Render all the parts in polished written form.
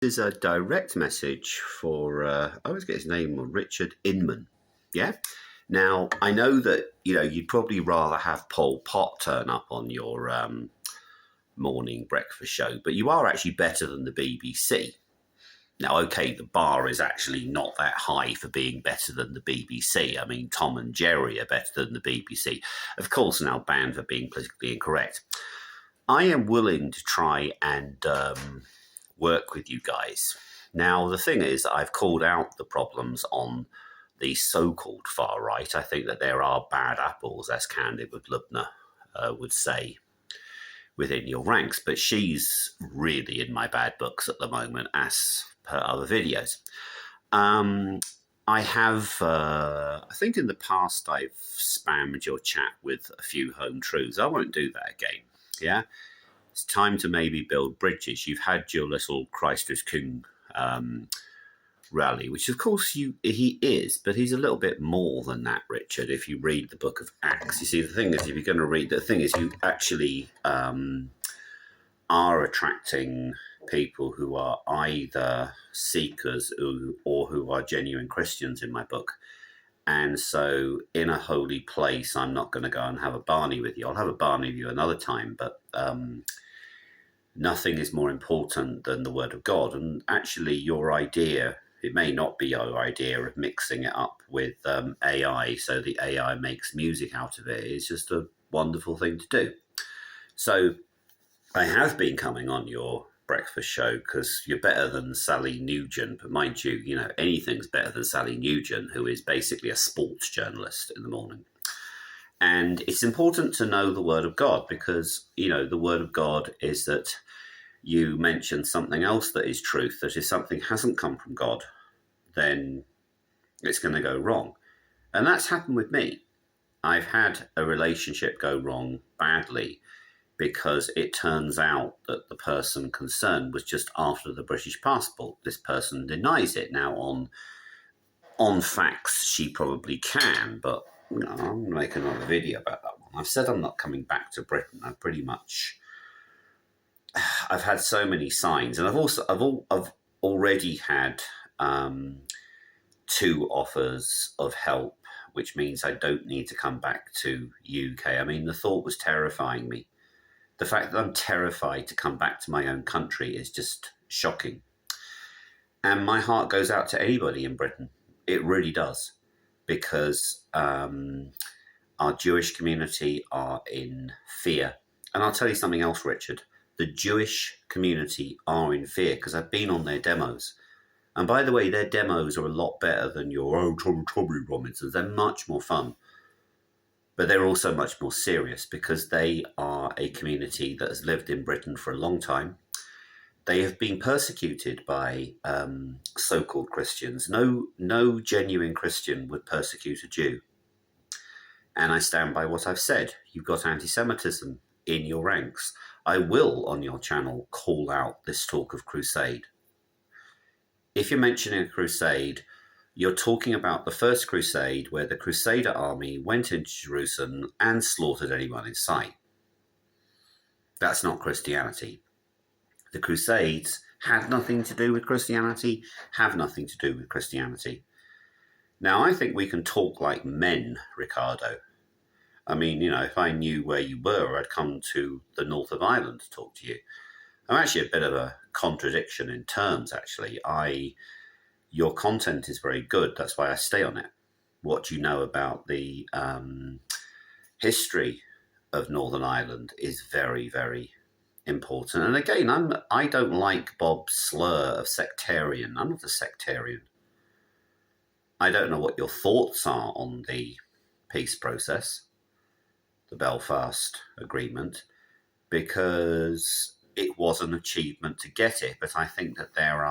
This is a direct message for, I always get his name, Richard Inman. Yeah? Now, I know that, you'd probably rather have Paul Thorpe turn up on your morning breakfast show, but you are actually better than the BBC. Now, okay, the bar is actually not that high for being better than the BBC. I mean, Tom and Jerry are better than the BBC. Of course, now banned for being politically incorrect. I am willing to try and work with you guys. Now, the thing is, I've called out the problems on the so-called far right. I think that there are bad apples, as Candid Lubner would say, within your ranks, but she's really in my bad books at the moment, as per other videos. I have, I think in the past I've spammed your chat with a few home truths. I won't do that again, yeah? It's time to maybe build bridges. You've had your little Christ is King rally, which of course he is, but he's a little bit more than that, Richard, if you read the book of Acts. You see, the thing is, if you're going to read, the thing is you actually are attracting people who are either seekers or who are genuine Christians in my book. And so in a holy place, I'm not going to go and have a Barney with you. I'll have a Barney with you another time, but nothing is more important than the Word of God. And actually your idea, it may not be your idea of mixing it up with AI, so the AI makes music out of it. It's just a wonderful thing to do. So I have been coming on your breakfast show because you're better than Sally Nugent, but mind you, anything's better than Sally Nugent, who is basically a sports journalist in the morning. And it's important to know the Word of God because, the Word of God is that you mention something else that is truth, that if something hasn't come from God, then it's going to go wrong. And that's happened with me. I've had a relationship go wrong badly because it turns out that the person concerned was just after the British passport. This person denies it. Now, on facts, she probably can, but I'm going to make another video about that one. I've said I'm not coming back to Britain. I've had so many signs, and I've already had 2 offers of help, which means I don't need to come back to UK. I mean, the thought was terrifying me. The fact that I'm terrified to come back to my own country is just shocking. And my heart goes out to anybody in Britain. It really does, because our Jewish community are in fear. And I'll tell you something else, Richard. The Jewish community are in fear because I've been on their demos. And by the way, their demos are a lot better than your Tommy Robinsons. They're much more fun. But they're also much more serious because they are a community that has lived in Britain for a long time. They have been persecuted by so-called Christians. No genuine Christian would persecute a Jew. And I stand by what I've said. You've got anti-Semitism in your ranks. I will, on your channel, call out this talk of crusade. If you're mentioning a crusade, you're talking about the first crusade where the Crusader army went into Jerusalem and slaughtered anyone in sight. That's not Christianity. The Crusades had nothing to do with Christianity, have nothing to do with Christianity. Now, I think we can talk like men, Ricardo. I mean, if I knew where you were, I'd come to the north of Ireland to talk to you. I'm actually a bit of a contradiction in terms, actually. Your content is very good. That's why I stay on it. What you know about the history of Northern Ireland is very, very important. And again, I don't like Bob's slur of sectarian. I'm not a sectarian. I don't know what your thoughts are on the peace process, the Belfast Agreement, because it was an achievement to get it. But I think that there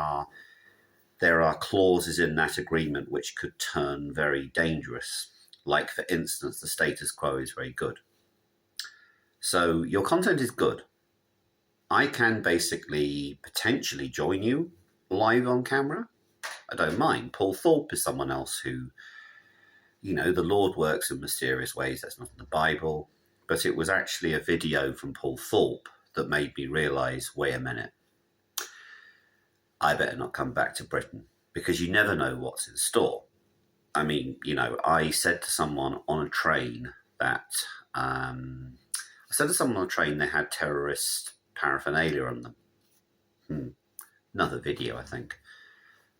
are clauses in that agreement which could turn very dangerous. Like, for instance, the status quo is very good. So your content is good. I can basically potentially join you live on camera. I don't mind. Paul Thorpe is someone else who, the Lord works in mysterious ways. That's not in the Bible. But it was actually a video from Paul Thorpe that made me realize, wait a minute. I better not come back to Britain, because you never know what's in store. I mean, I said to someone on a train that they had terrorist paraphernalia on them. Another video, I think.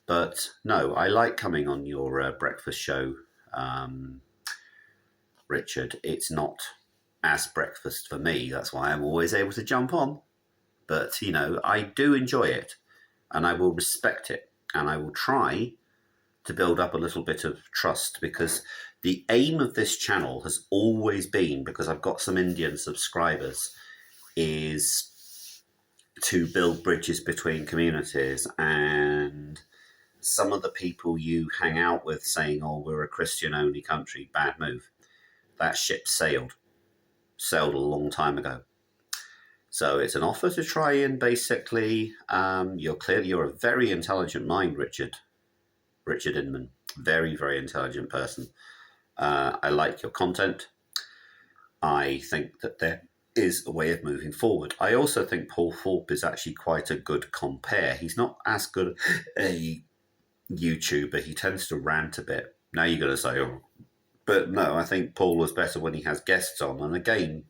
But no, I like coming on your breakfast show, Richard. It's not as breakfast for me. That's why I'm always able to jump on. But, I do enjoy it, and I will respect it, and I will try to build up a little bit of trust, because the aim of this channel has always been, because I've got some Indian subscribers, is to build bridges between communities. And some of the people you hang out with saying, oh, we're a Christian-only country, bad move. That ship sailed a long time ago. So it's an offer to try and basically, you're a very intelligent mind, Richard Inman. Very, very intelligent person. I like your content. I think that there is a way of moving forward. I also think Paul Thorpe is actually quite a good compare. He's not as good a YouTuber. He tends to rant a bit. Now you're going to say, oh, but no, I think Paul was better when he has guests on. And again,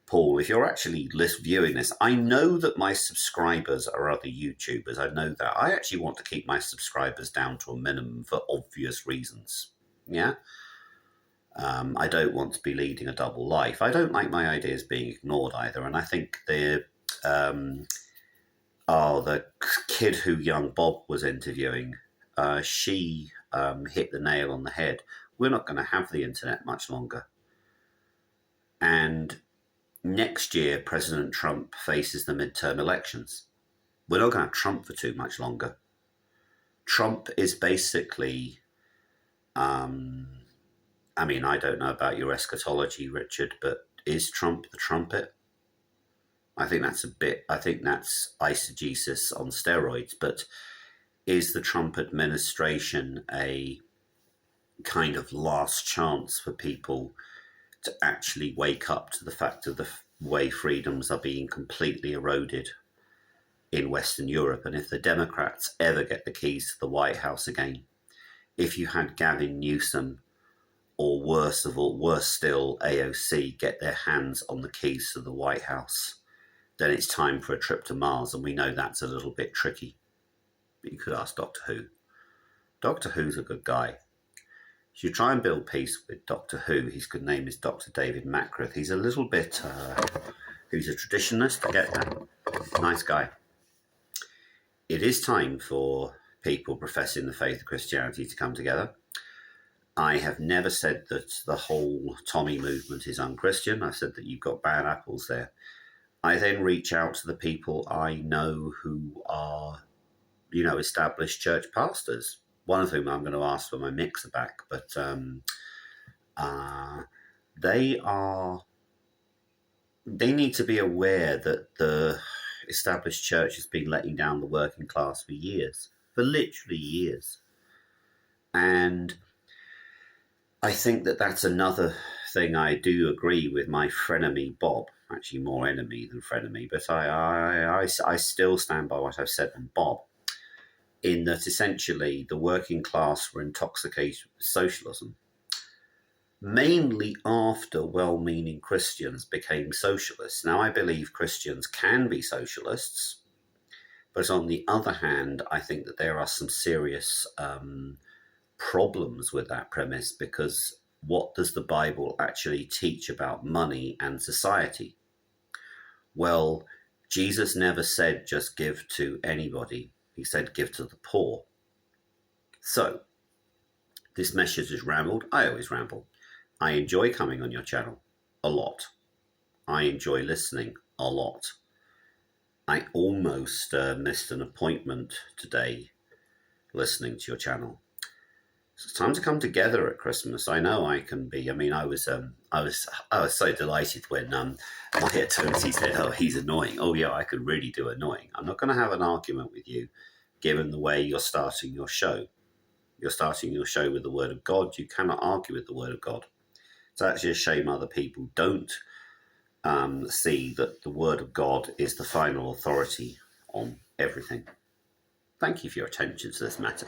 Paul, if you're actually viewing this, I know that my subscribers are other YouTubers. I know that. I actually want to keep my subscribers down to a minimum for obvious reasons. Yeah? I don't want to be leading a double life. I don't like my ideas being ignored either. And I think the kid who young Bob was interviewing, she hit the nail on the head. We're not going to have the internet much longer. And next year, President Trump faces the midterm elections. We're not going to have Trump for too much longer. Trump is basically, I don't know about your eschatology, Richard, but is Trump the trumpet? I think that's eisegesis on steroids, but is the Trump administration a kind of last chance for people to actually wake up to the fact of the way freedoms are being completely eroded in Western Europe? And if the Democrats ever get the keys to the White House again, if you had Gavin Newsom, or worse still, AOC, get their hands on the keys to the White House, then it's time for a trip to Mars. And we know that's a little bit tricky. But you could ask Doctor Who. Doctor Who's a good guy. You try and build peace with Doctor Who. His good name is Dr. David Mackworth. He's a little bit, he's a traditionalist, I get that. Nice guy. It is time for people professing the faith of Christianity to come together. I have never said that the whole Tommy movement is unchristian. I've said that you've got bad apples there. I then reach out to the people I know who are, established church pastors. One of whom I'm going to ask for my mixer back, but they need to be aware that the established church has been letting down the working class for years, for literally years. And I think that that's another thing I do agree with my frenemy Bob, actually more enemy than frenemy, but I still stand by what I've said on Bob, in that essentially the working class were intoxicated with socialism, mainly after well-meaning Christians became socialists. Now, I believe Christians can be socialists, but on the other hand, I think that there are some serious problems with that premise, because what does the Bible actually teach about money and society? Well, Jesus never said just give to anybody. He said give to the poor. So, this message is rambled. I always ramble. I enjoy coming on your channel a lot. I enjoy listening a lot. I almost missed an appointment today listening to your channel. So it's time to come together at Christmas. I know I can be. I mean, I was so delighted when my attorney said, "Oh, he's annoying." Oh, yeah, I could really do annoying. I'm not going to have an argument with you, given the way you're starting your show. You're starting your show with the Word of God. You cannot argue with the Word of God. It's actually a shame other people don't see that the Word of God is the final authority on everything. Thank you for your attention to this matter.